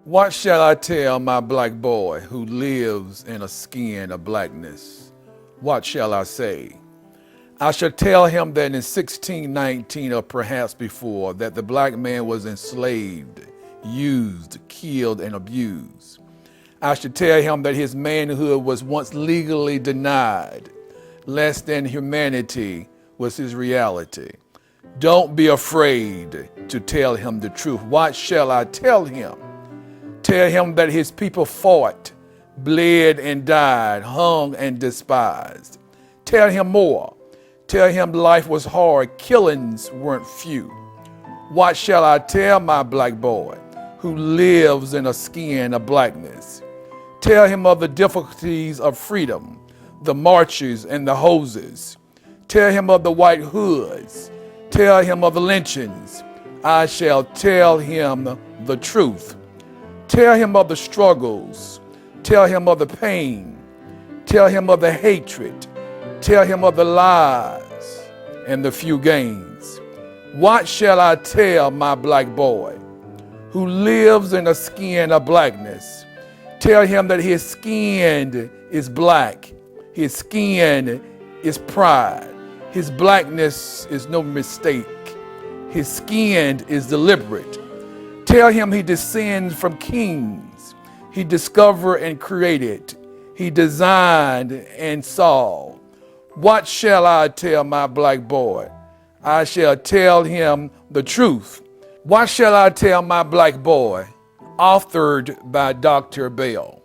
What shall I tell my black boy who lives in a skin of blackness? What shall I say? I shall tell him that in 1619 or perhaps before, that the black man was enslaved, used, killed, and abused. I shall tell him that his manhood was once legally denied. Less than humanity was his reality. Don't be afraid to tell him the truth. What shall I tell him? Tell him that his people fought, bled and died, hung and despised. Tell him more. Tell him life was hard, killings weren't few. What shall I tell my black boy who lives in a skin of blackness? Tell him of the difficulties of freedom, the marches and the hoses. Tell him of the white hoods. Tell him of the lynchings. I shall tell him the truth. Tell him of the struggles. Tell him of the pain. Tell him of the hatred. Tell him of the lies and the few gains. What shall I tell my black boy who lives in a skin of blackness? Tell him that his skin is black. His skin is pride. His blackness is no mistake. His skin is deliberate. Tell him he descends from kings. He discovered and created. He designed and saw. What shall I tell my black boy? I shall tell him the truth. What shall I tell my black boy? Authored by Dr. Bell.